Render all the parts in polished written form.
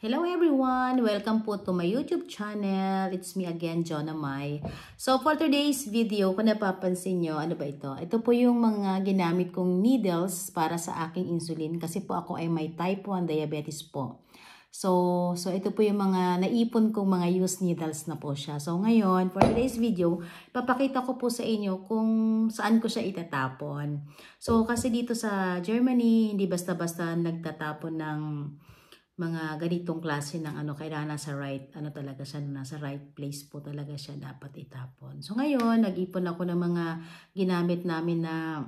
Hello everyone! Welcome po to my YouTube channel. It's me again, Jonah Mai. So for today's video, kung napapansin nyo, ano ba ito? Ito po yung mga ginamit kong needles para sa aking insulin kasi po ako ay may type 1 diabetes po. So ito po yung mga naipon kong mga used needles na po siya. So ngayon, for today's video, papakita ko po sa inyo kung saan ko siya itatapon. So kasi dito sa Germany, hindi basta-basta nagtatapon ng mga ganitong klase ng kailangan nasa right, talaga siya, nasa right place po talaga siya dapat itapon. So ngayon, nag-ipon ako ng mga ginamit namin na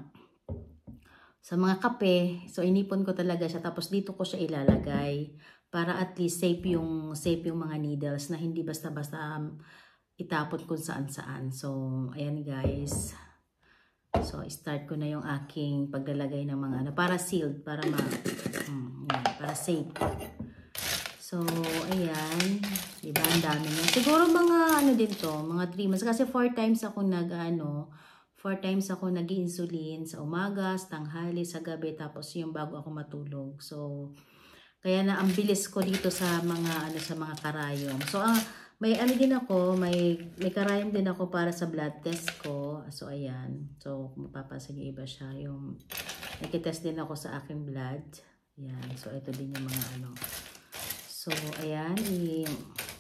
sa mga kape. So inipon ko talaga siya, tapos dito ko siya ilalagay para at least safe yung mga needles na hindi basta-basta itapon kung saan-saan. So ayan guys. So start ko na yung aking paglalagay ng mga para sealed, para para safe. So, ayan. Diba? Ang dami na. Siguro mga din to, mga 3 months. Kasi 4 times ako 4 times ako nag-insulin sa umaga, sa tanghali, sa gabi, tapos yung bago ako matulog. So, kaya na ang bilis ko dito sa mga sa mga karayom. So, may din ako, may karayom din ako para sa blood test ko. So, ayan. So, kung mapapansin yung iba siya, yung nakitest din ako sa aking blood. Ayan. So, ito din yung mga So, ayan,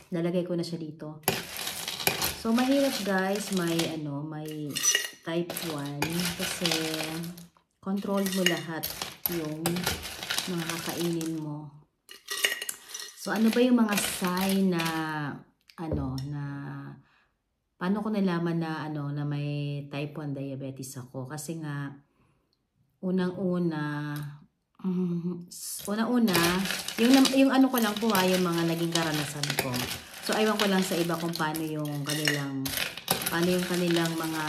nalagay ko na siya dito. So, mahirap guys, may type 1 kasi control mo lahat yung mga kakainin mo. So, ano ba yung mga sign na paano ko nalaman na na may type 1 diabetes ako? Kasi nga unang-una yung ko lang po yung mga naging karanasan ko. So aywan ko lang sa iba kung paano yung kanilang mga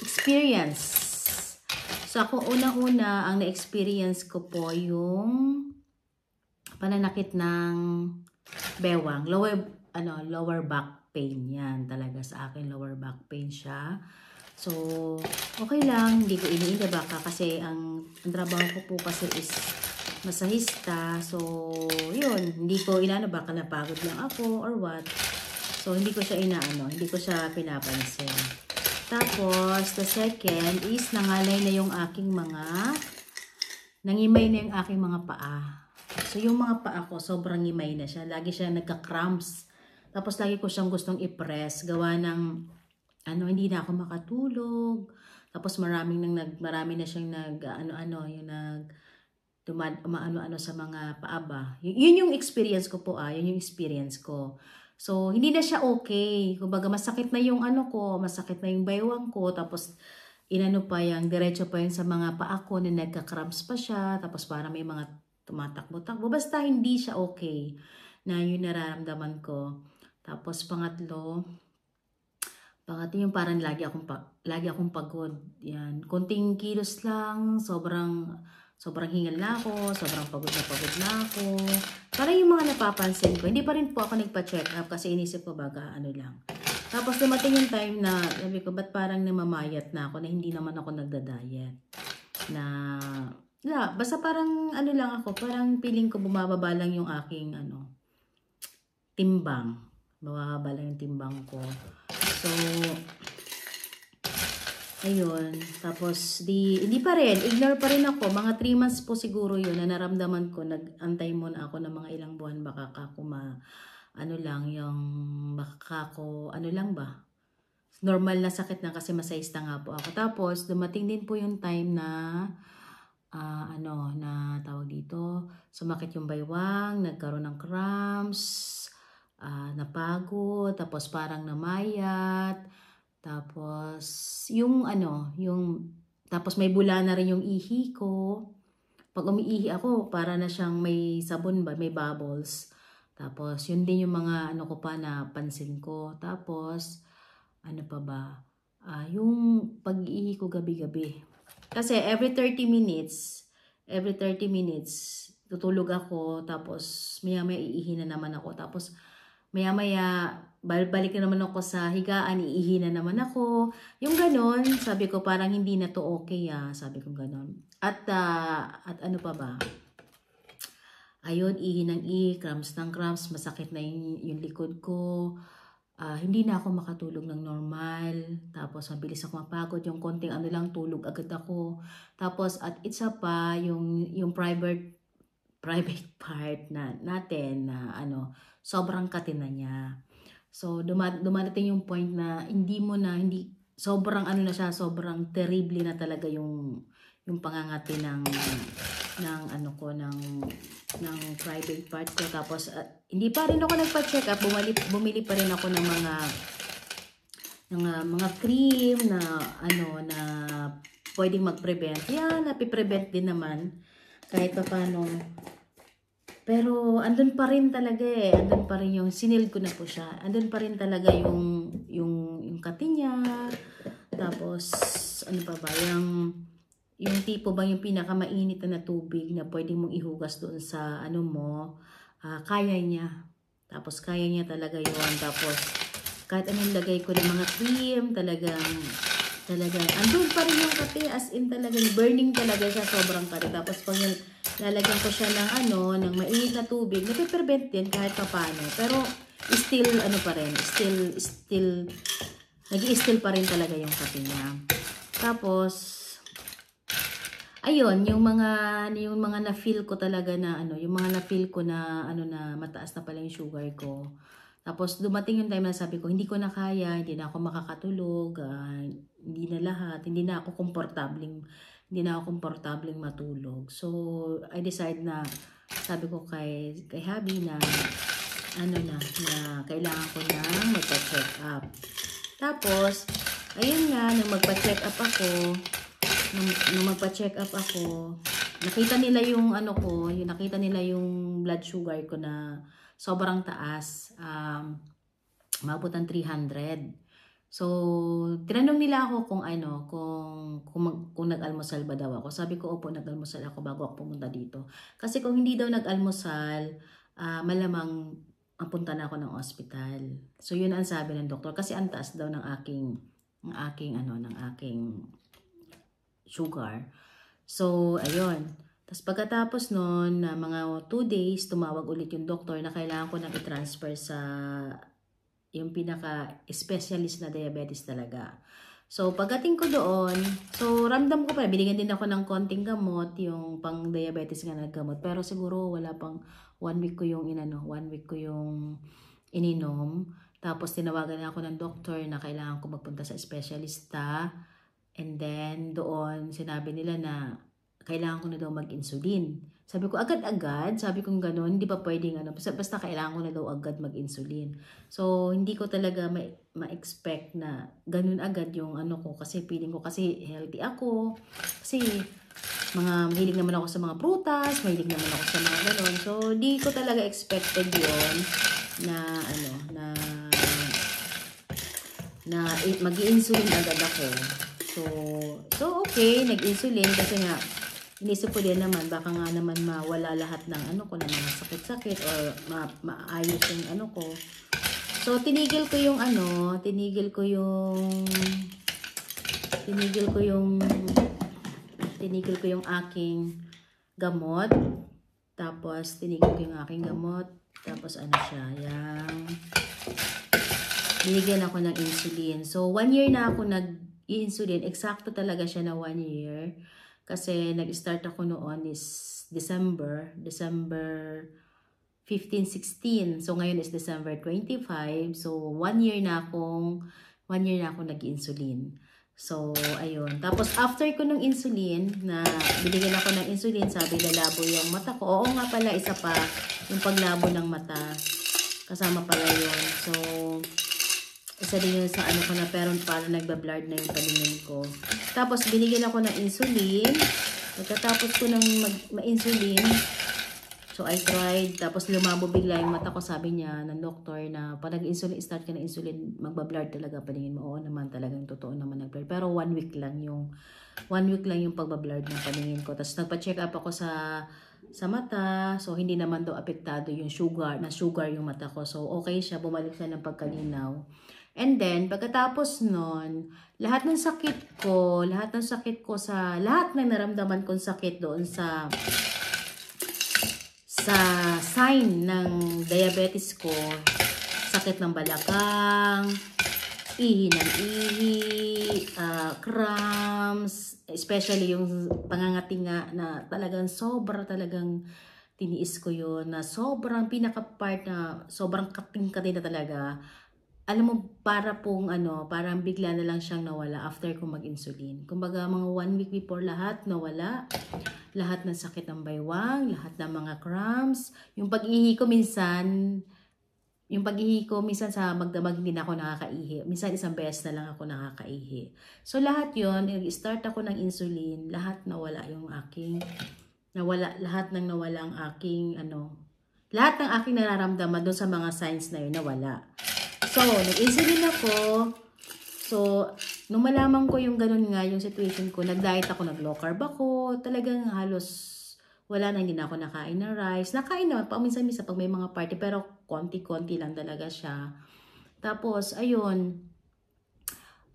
experience. So ako unang-una ang na-experience ko po yung pananakit ng bewang, lower back pain. Yan talaga sa akin, lower back pain siya. So, okay lang, hindi ko iniinda baka kasi ang trabaho ko po kasi is masahista. So, yun, hindi ko baka napagod lang ako or what. So, hindi ko siya hindi ko siya pinapansin. Tapos, the second is nangalay na yung aking nangimay na yung aking mga paa. So, yung mga paa ko, sobrang ngimay na siya. Lagi siya nagka-cramps. Tapos, lagi ko siyang gustong i-press. Gawa ng hindi na ako makatulog. Tapos marami na siyang sa mga paaba. Yun yung experience ko po yun yung experience ko. So hindi na siya okay. Kumbaga masakit na yung masakit na yung baywang ko, tapos diretso pa yun sa mga paa ko na nagka-cramps pa siya, tapos para may mga tumatakbo-takbo. Basta hindi siya okay na yun nararamdaman ko. Tapos pangatlo yung parang lagi akong pagod. Yan. Konting kilos lang, sobrang hingal na ako, sobrang pagod na ako. Parang yung mga napapansin ko, hindi pa rin po ako nagpa-check up kasi inisip ko baga lang. Tapos dumating yung time na sabi ko, ba't parang namamayat na ako na hindi naman ako nagda-diet. Basta parang lang ako, parang feeling ko bumababa lang yung aking timbang. Bumababa lang yung timbang ko. So, ayun. Tapos, hindi pa rin. Ignore pa rin ako. Mga 3 months po siguro yun na naramdaman ko. Nag-antay muna ako ng mga ilang buwan. Baka ako lang ba? Normal na sakit na kasi masayista nga po ako. Tapos, dumating din po yung time na, na tawag dito, sumakit yung baywang, nagkaroon ng cramps, napagod, tapos parang namayat, tapos tapos may bula na rin yung ihi ko. Pag umiihi ako, para na siyang may sabon ba, may bubbles. Tapos yun din yung mga ko pa na pansin ko. Tapos pa ba? Yung pag-iihi ko gabi-gabi. Kasi every 30 minutes tutulog ako, tapos maya-maya iihi na naman ako. Tapos maya-maya, balik na naman ako sa higaan, iihi na naman ako. Yung ganon, sabi ko parang hindi na to okay sabi ko ganon. At ano pa ba? Ayun, ihi ng ihi, cramps ng cramps, masakit na yung likod ko. Hindi na ako makatulog ng normal. Tapos mabilis ako mapagod. Yung konting ano lang, tulog agad ako. Tapos at isa pa, yung private part na natin na ano, sobrang katina niya. So dumadating yung point na hindi sobrang ano na siya, sobrang terrible na talaga yung pangangati ng ano ko ng private part ko. Tapos hindi pa rin ako nagpa-check up, bumili pa rin ako ng mga cream na ano na pwedeng mag-prevent. Yan, napiprevent din naman kahit pa paano. Pero andun pa rin talaga andun pa rin yung sinil ko na po siya. Andun pa rin talaga yung kati niya. Tapos ano pa ba yung tipo ba yung pinakamainit na tubig na pwede mong ihugas doon sa ano mo, kaya niya. Tapos kaya niya talaga yun. Tapos kahit anong lagay ko ng mga cream, talagang andun pa rin yung kati, as in talagang burning talaga siya, sobrang kati. Tapos pag lalagyan ko siya ng ng mainit na tubig, napiprevent din kahit paano. Pero still ano pa rin, still nag-i-still pa rin talaga yung kati niya. Tapos ayun, yung mga na-feel ko talaga na yung mga na-feel ko na na mataas na pala yung sugar ko. Tapos dumating yung time na sabi ko, hindi ko na kaya, hindi na ako makakatulog, hindi na ako komportableng matulog. So I decide na sabi ko kay hubby na na kailangan ko na magpa-check up. Tapos ayun nga, nung magpa-check up ako, nakita nila yung nakita nila yung blood sugar ko na sobrang taas, umabot ng 300. So, tinanong nila ako kung nag-almusal ba daw ako. Sabi ko, opo, nag-almusal ako bago ako pumunta dito. Kasi kung hindi daw nag-almusal, malamang mapunta na ako ng ospital. So, yun ang sabi ng doktor. Kasi ang taas daw ng aking sugar. So, ayun. Tapos pagkatapos nun, mga 2 days, tumawag ulit yung doktor na kailangan ko nang i-transfer sa yung pinaka-specialist na diabetes talaga. So, pagdating ko doon, so ramdam ko pa, binigyan din ako ng konting gamot, yung pang-diabetes nga na gamot. Pero siguro wala pang 1 week ko yung 1 week ko yung ininom. Tapos tinawagan ako ng doktor na kailangan ko magpunta sa specialista. And then doon sinabi nila na kailangan ko na daw mag-insulin. Sabi ko agad-agad, sabi ko gano'n, hindi pa pwedeng basta kailangan ko na daw agad mag-insulin. So hindi ko talaga ma-expect na gano'n agad yung ko, kasi feeling ko kasi healthy ako. Kasi mahilig naman ako sa mga prutas, mahilig naman ako sa mga gano'n. So hindi ko talaga expected yon na mag-i-insulin agad ako. So okay, nag-insulin kasi nga inisip ko din naman baka nga naman mawala lahat ng ng mga sakit-sakit or maayos yung ko. So tinigil ko yung aking gamot. Tapos tinigil ko yung aking gamot. Tapos binigyan ako ng insulin. So 1 year na ako nag-i-insulin. Eksakto talaga siya na 1 year. Kasi nag-start ako noon is December 15-16. So ngayon is December 25. So 1 year na akong nag-insulin. So ayun. Tapos after ko ng insulin, na binigyan ako ng insulin, sabi lalabo yung mata ko. Oo nga pala, isa pa yung paglabo ng mata. Kasama pala yun. So isa din yun sa ko na, pero parang nagbablard na yung paningin ko. Tapos binigyan ako ng insulin. Pagkatapos ko ng ma-insulin, so I tried. Tapos lumabo bigla yung mata ko. Sabi niya ng doktor na pag nag-insulin, start ka ng insulin, magbablard talaga paningin mo. Oo naman, talagang totoo naman nagblard. Pero 1 week lang yung pagbablard ng paningin ko. Tapos nagpa-check up ako sa mata. So hindi naman daw apektado yung sugar yung mata ko. So okay siya, bumalik siya ng pagkalinaw. And then, pagkatapos nun, lahat ng sakit ko lahat ng naramdaman kong sakit doon sa sa sign ng diabetes ko, sakit ng balakang, ihi ng ihi, cramps, especially yung pangangatinga na talagang talagang tiniis ko yun, na sobrang pinaka-part na sobrang kating-kating na talaga. Alam mo, parang bigla na lang siyang nawala after ko mag-insulin. Kumbaga, mga 1 week before lahat nawala. Lahat ng sakit ng baywang, lahat ng mga cramps. Yung pag-ihi ko minsan sa magdamag hindi na ako nakakaihi. Minsan isang beses na lang ako nakakaihi. So lahat yon, nag-start ako ng insulin, lahat nawala ang aking lahat ng aking nararamdaman doon sa mga signs na yun nawala. So, nag-insulin ako. So, nung malaman ko yung ganun nga, yung situation ko, nag-diet ako, nag-low carb ako, talagang halos wala na, hindi na ako nakain ng rice. Nakain naman, paminsan-minsan pag may mga party, pero konti-konti lang talaga siya. Tapos, ayun,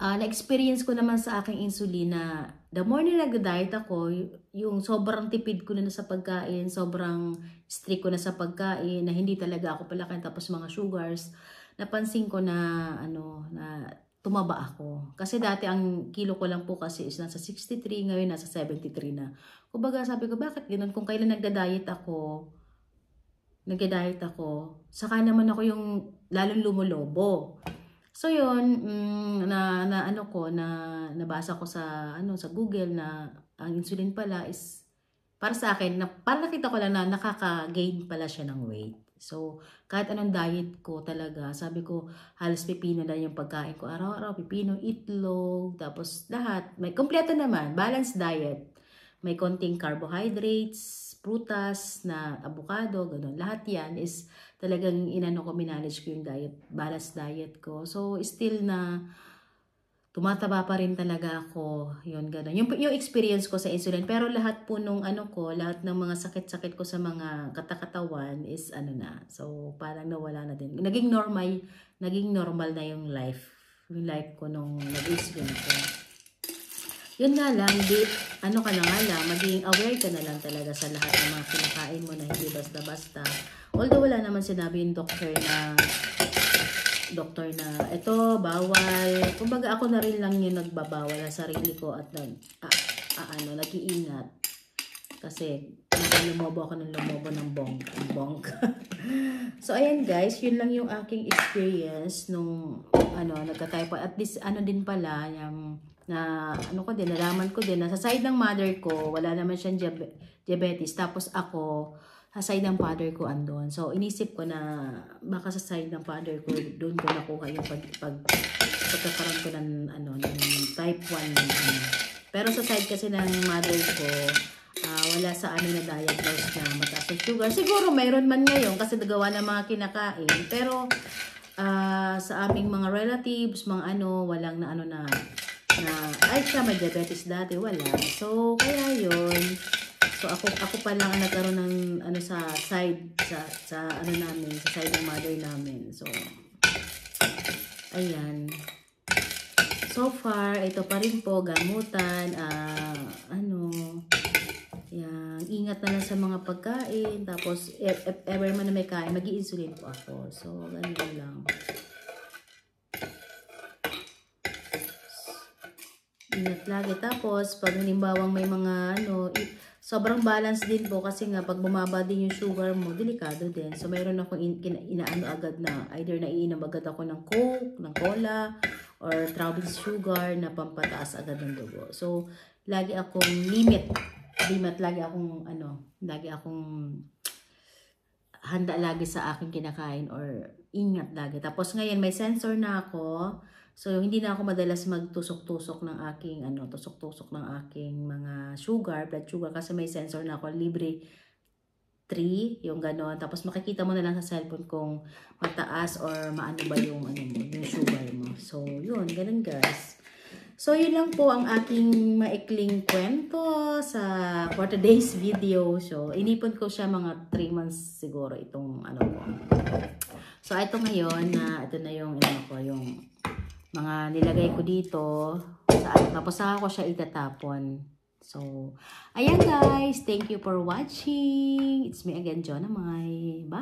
na-experience ko naman sa aking insulin na the more na nag-diet ako, yung sobrang tipid ko na sa pagkain, sobrang strict ko na sa pagkain, na hindi talaga ako palakain, tapos mga sugars, napansin ko na, na tumaba ako. Kasi dati ang kilo ko lang po kasi is nasa 63, ngayon nasa 73 na. Kumbaga sabi ko, bakit ganoon? Kung kailan nagda-diet ako, saka naman ako yung lalong lumulobo. So yun, nabasa ko sa Google na ang insulin pala is para sa akin, parang nakita ko lang na nakaka-gain pala siya ng weight. So, kahit anong diet ko talaga, sabi ko, halos pipino na yung pagkain ko. Araw-araw, pipino, itlog, tapos lahat. May kompleto naman, balanced diet. May konting carbohydrates, prutas, na avocado, gano'n. Lahat yan is talagang minanage ko yung diet, balanced diet ko. So, still na tumataba pa rin talaga ako. Yun, gano'n. Yung experience ko sa insulin. Pero lahat po nung lahat ng mga sakit-sakit ko sa mga katakatawan is So, parang nawala na din. Naging normal na yung life. Yung life ko nung nag-insulin ko. Yun nga lang, maging aware ka na lang talaga sa lahat ng mga kinakain mo na hindi basta-basta. Although wala naman sinabi yung doktor na ito, bawal. Kumbaga ako na rin lang yung nagbabawal sa sarili ko at nag-iingat. Kasi lumobo ako ng bongga. So ayan guys, yun lang yung aking experience nung nagka-type 1. At least din pala yung nalaman ko din na sa side ng mother ko, wala naman siyang diabetes. Tapos ako, sa side ng father ko andon. So, inisip ko na baka sa side ng father ko, doon ko nakuha yung pagkakaroon ko ng type 1. Pero sa side kasi ng mother ko, wala sa amin na diagnose na mataas ang sugar. Siguro mayroon man ngayon kasi nagawa ng mga kinakain. Pero sa aming mga relatives, walang ay siya may diabetes dati, wala. So, kaya yun. So ako pa lang nagkaroon ng sa side sa namin, sa side ng mother namin. So ayan. So far ito pa rin po gamutan, yan, ingat na lang sa mga pagkain. Tapos if ever man na may kain, magi-insulin po ako. So ganito lang. Ingat lagi. Tapos pag halimbawang may mga sobrang balance din po kasi nga pag bumaba din yung sugar mo, delikado din. So mayroon akong inaano agad na either naiinom agad ako ng Coke, ng cola, or Travis sugar na pampataas agad ng dugo. So lagi akong lagi akong handa lagi sa aking kinakain or ingat lagi. Tapos ngayon may sensor na ako. So, hindi na ako madalas magtusok-tusok ng aking, mga sugar, blood sugar, kasi may sensor na ako, Libre 3, yung gano'n. Tapos makikita mo na lang sa cellphone kung mataas or maano ba yung, yung sugar mo. So, yun, ganun guys. So, yun lang po ang aking maikling kwento for today's video. So, inipon ko siya mga 3 months siguro itong ko. So, ito ngayon, ito na yung, yung mga nilagay ko dito. Tapos saka ko siya itatapon So, ayan guys. Thank you for watching. It's me again, Jonah Mai. Bye.